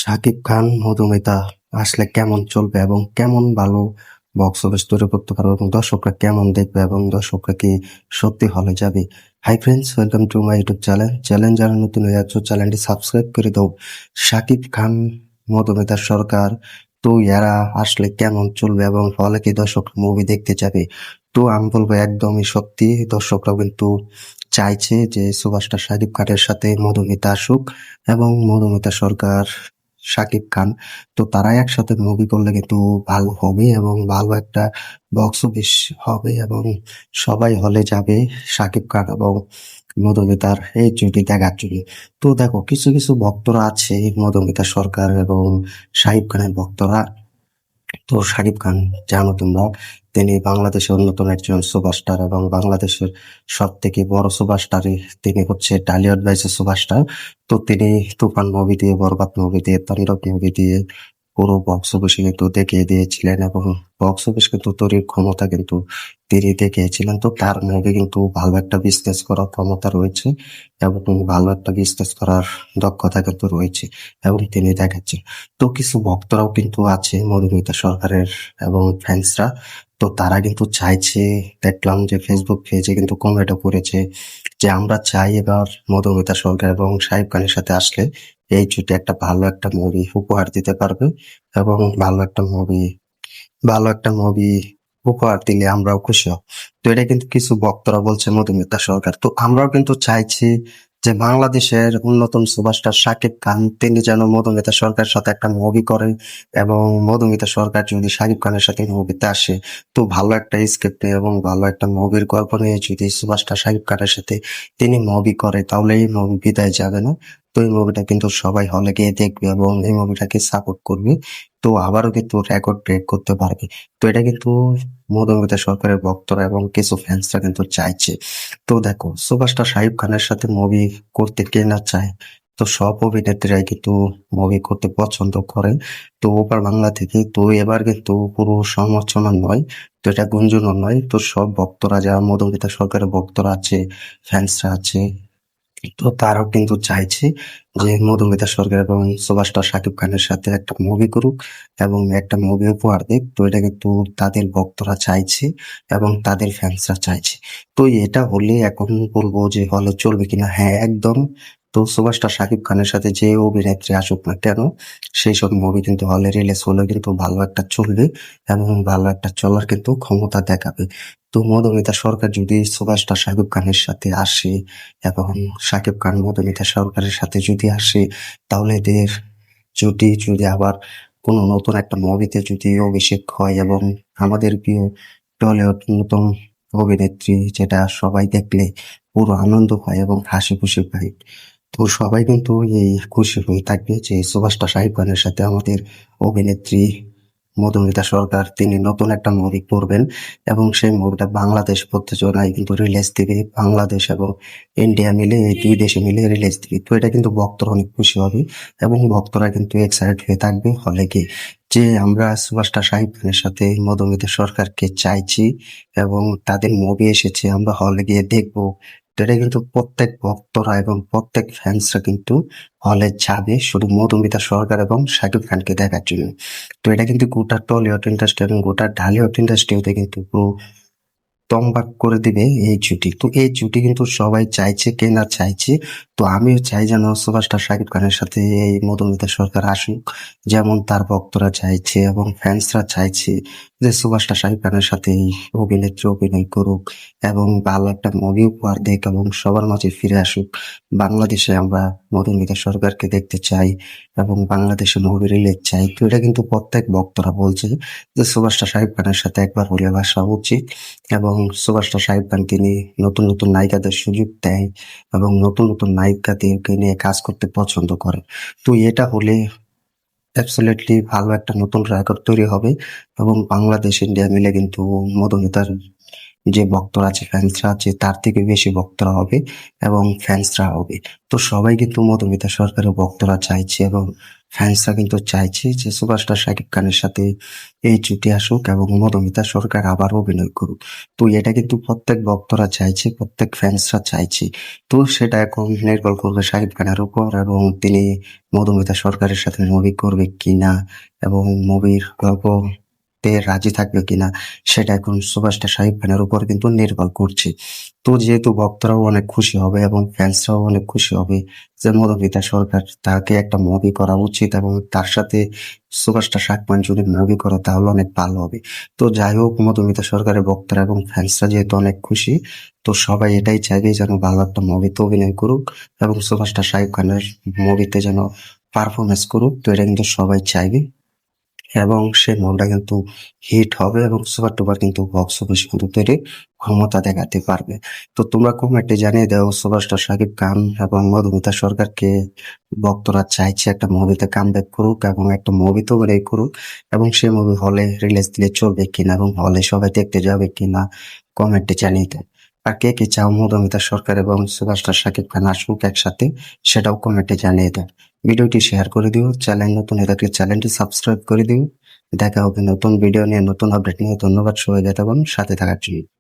শাকিব খান, মধুমিতা আসলে কেমন চলবে এবং কেমন ভালো বক্স অফিস তৈরি করতে পারবে এবং দর্শকরা কেমন দেখবে এবং দর্শকরা কি সত্যি হলে যাবে? Hi friends, welcome to my YouTube channel যারা নতুন হয়ে যাচ্ছ চ্যানেলটি সাবস্ক্রাইব করে দাও। শাকিব খান, মধুমিতা সরকার, তো এরা আসলে কেমন চলবে এবং হলে কি দর্শক মুভি দেখতে যাবে? তো আমি বলবো একদমই সত্যি, দর্শকরাও কিন্তু চাইছে যে সুপারস্টার শাকিব খানের সাথে মধুমিতা আসুক এবং মধুমিতা সরকার, শাকিব খান, তো তারা একসাথে মুভি করলে কিন্তু ভালো হবে এবং ভালো একটা বক্স অফিস হবে এবং সবাই হলে যাবে শাকিব খান এবং মধুমিতার এই জুটি দেখার জন্য। তো দেখো, কিছু কিছু ভক্তরা আছে মধুমিতা সরকার এবং শাকিব খানের ভক্তরা। তো শাকিব খান, জানো তোমরা, তিনি বাংলাদেশের অন্যতম একজন সুপারস্টার এবং বাংলাদেশের সব থেকে বড় সুপারস্টারই তিনি হচ্ছে টালিউড বাইসের সুপারস্টার। তো তিনি তুফান মুভি দিয়ে, বরবাদ মুভি দিয়ে, তাণ্ডব মুভি দিয়ে পুরো বক্স অফিসে কিন্তু দেখিয়ে দিয়েছিলেন এবং বক্স অফিস কিন্তু তৈরির ক্ষমতা কিন্তু তিনি দেখিয়েছিলেন। তো তার মুভি কিন্তু ভালো একটা বিজনেস করার ক্ষমতা রয়েছে এবং ভালো একটা বিজনেস করার দক্ষতা কিন্তু রয়েছে এবং তিনি দেখাচ্ছেন। তো কিছু ভক্তরাও কিন্তু আছে মধুমিতা সরকারের এবং ফ্যান্সরা। তো তারা কিন্তু চাইছে, দেখলাম যে ফেসবুক পেজে কিন্তু কমেন্টও করেছে যে আমরা চাই এবার মধুমিতা সরকার এবং শাহিব খানের সাথে আসলে এই জুটি একটা ভালো একটা মুভি উপহার দিতে পারবে এবং ভালো একটা মুভি উপহার দিলে আমরাও খুশি হব। তো এটা কিন্তু কিছু ভক্তরা বলছে মধুমিতা সরকার। তো আমরাও কিন্তু চাইছি যে বাংলাদেশের অন্যতম সুপারস্টার শাকিব খান তিনি যেন মধুমিতা সরকারের সাথে একটা মুভি করে এবং মধুমিতা সরকার যদি শাকিব খানের সাথে মুভিতে আসে, তো ভালো একটা স্ক্রিপ্ট এবং ভালো একটা মুভির গল্প নিয়ে যদি সুপারস্টার শাকিব খানের সাথে তিনি মুভি করে, তাহলে এই মুভি বিদায় যাবে না। তো এই মুভিটা কিন্তু সবাই হলে গিয়ে দেখবে এবং এই মুভিটাকে সাপোর্ট করবে। তো আবারও কিন্তু রেকর্ড ব্রেক করতে পারবে। তো এটা কিন্তু মধুমিতা সরকারের ভক্তরা এবং কিছু ফ্যান্সরা কিন্তু চাইছে। তো দেখো, সুপারস্টার শাহিব খানের সাথে মুভি করতে কে না চায়? তো সব অভিনেত্রীরাই কিন্তু মুভি করতে পছন্দ করে। তো ওপার বাংলা থেকে তো এবার কিন্তু পুরো সমালোচনা নয়, তো এটা গুঞ্জনও নয়, তো সব ভক্তরা যারা মধুমিতা সরকারের ভক্তরা আছে, ফ্যান্সরা আছে, তো তারাও কিন্তু চাইছে যে মধুমিতা সরকার এবং সুপারস্টার শাকিব খানের সাথে একটা মুভি করুক এবং একটা মুভি উপহার দিক। তো এটা কিন্তু তাদের ভক্তরা চাইছে এবং তাদের ফ্যান্সরা চাইছে। তো এটা হলে এখন বলবো যে হলে চলবে কিনা, হ্যাঁ একদম। তো সুপারস্টার শাকিব খানের সাথে যে অভিনেত্রী আসুক না কেন, সেই সব মুভি কিন্তু হলে রিলিজ হলে কিন্তু ভালো একটা চলবে এবং ভালো একটা চলার কিন্তু ক্ষমতা দেখাবে। তো মধুমিতা সরকার যদি সুপারস্টার শাকিব খানের সাথে আসে এবং শাকিব খান মধুমিতা সরকারের সাথে যদি আসে, তাহলে এদের জুটি যদি আবার কোনো নতুন একটা মুভিতে যদি অভিষেক হয় এবং আমাদের প্রিয় টলিউড নতুন অভিনেত্রী, যেটা সবাই দেখলে পুরো আনন্দ পায় এবং হাসি খুশি পায়। তো সবাই কিন্তু এই খুশি হয়ে থাকবে যে সুপারস্টার শাকিব খানের সাথে আমাদের অভিনেত্রী মধুমিতা সরকার তিনি নতুন একটা মুভি করবেন এবং সেই মুভিটা বাংলাদেশ প্রযোজনায় কিন্তু রিলিজ দিবে। বাংলাদেশ এবং ইন্ডিয়া মিলে, এই দুই দেশে মিলে রিলিজ দিবে। তো এটা কিন্তু ভক্তরা অনেক খুশি হবে এবং ভক্তরা কিন্তু এক্সাইটেড হয়ে থাকবে হলে গিয়ে যে আমরা সুপারস্টার শাহিব খানের সাথে মধুমিতা সরকারকে চাইছি এবং তাদের মুভি এসেছে, আমরা হলে গিয়ে দেখবো। তো এটা কিন্তু প্রত্যেক ভক্তরা এবং প্রত্যেক ফ্যান্সরা কিন্তু হলে যাবে শুধু মধুমিতা সরকার এবং শাকিব খানকে দেখার জন্য। তো এটা কিন্তু গোটা টলিউড ইন্ডাস্ট্রি এবং গোটা ঢালিউড ইন্ডাস্ট্রিতে কিন্তু পুরো তমবাক করে দিবে এই জুটি। তো এই জুটি কিন্তু সবাই চাইছে, কে না চাইছে। তো আমিও চাই যেন সুপারস্টার শাকিব খানের সাথে এই মধুমিতা সরকার আসুক, যেমন তার ভক্তরা চাইছে এবং ফ্যান্সরা চাইছে যে সুপারস্টার শাকিব খানের সাথে এই অভিনেত্রী অভিনয় করুক এবং ভালো একটা মুভি উপহার দেখ এবং সবার মাঝে ফিরে আসুক। বাংলাদেশে আমরা মধুমিতা সরকারকে দেখতে চাই এবং বাংলাদেশে মুভি রিলিজ চাই। তো এটা কিন্তু প্রত্যেক ভক্তরা বলছে যে সুপারস্টার শাকিব খানের সাথে একবার হলে আসা উচিত এবং সুপারস্টার শাকিব খান তিনি নতুন নতুন নায়িকাদের সুযোগ দেয় এবং নতুন নতুন নায়িকাদেরকে নিয়ে কাজ করতে পছন্দ করে। তো এটা হলে অ্যাবসলিউটলি ভালো একটা নতুন রেকর্ড তৈরি হবে এবং বাংলাদেশ ইন্ডিয়া মিলে কিন্তু মধুমিতার যে ভক্তরা আছে, ফ্যান্সরা আছে, তার থেকে বেশি ভক্তরা হবে এবং ফ্যান্সরা হবে। তো সবাই কিন্তু মধুমিতা সরকারের ভক্তরা চাইছে এবং ফ্যান্সরা কিন্তু চাইছে যে সুপারস্টার শাকিব খানের সাথে এই জুটি আসুক এবং মধুমিতা সরকার আবার অভিনয় করুক। তো এটা কিন্তু প্রত্যেক ভক্তরা চাইছে, প্রত্যেক ফ্যান্সরা চাইছে। তো সেটা এখন নির্ভর করবে শাকিব খানের উপর এবং তিনি মধুমিতা সরকারের সাথে মুভি করবে কিনা এবং মুভির গল্পতে রাজি থাকবে কিনা, সেটা এখন সুপারস্টার শাকিব খানের উপর কিন্তু নির্ভর করছে। তো যেহেতু ভক্তরাও অনেক খুশি হবে এবং ফ্যান্সরাও অনেক খুশি হবে যে মধুমিতা সরকার, তাকে একটা মুভি করা উচিত এবং তার সাথে সুপারস্টার শাকিব খান যদি মুভি করে তাহলে অনেক ভালো হবে। তো যাই হোক, মধুমিতা সরকারের ভক্তরা এবং ফ্যান্সরা যেহেতু অনেক খুশি, তো সবাই এটাই চাইবে যেন ভালো একটা মুভিতে অভিনয় করুক এবং সুপারস্টার শাকিব খানের মুভিতে যেন পারফরমেন্স করুক। তো এটা কিন্তু সবাই চাইবে এবং সেই মুভিটা কিন্তু হিট হবে এবং সুপার ডুপার কিন্তু বক্স অফিস কিন্তু তৈরি ক্ষমতা দেখাতে পারবে। তো তোমরা কমেন্টে জানিয়ে দাও সুপারস্টার শাকিব খান এবং মধুমিতা সরকারকে ভক্তরা চাইছে একটা মুভিতে কামব্যাক করুক এবং একটা মুভিতে অভিনয় করুক এবং সেই মুভি হলে রিলিজ দিলে চলবে কিনা এবং হলে সবাই দেখতে যাবে কিনা, কমেন্টে জানিয়ে দেয়। আর কে কে চাও মধুমিতা সরকার এবং সুপারস্টার শাকিব খান আসুক একসাথে, সেটাও কমেন্টে জানিয়ে দেয়। ভিডিওটি শেয়ার করে দিও, চ্যানেল নতুন হয়ে থাকলে চ্যানেলটি সাবস্ক্রাইব করে দিও। দেখা হবে নতুন ভিডিও নিয়ে, নতুন আপডেট নিয়ে। ধন্যবাদ সবাই, সাথে থাকার জন্য।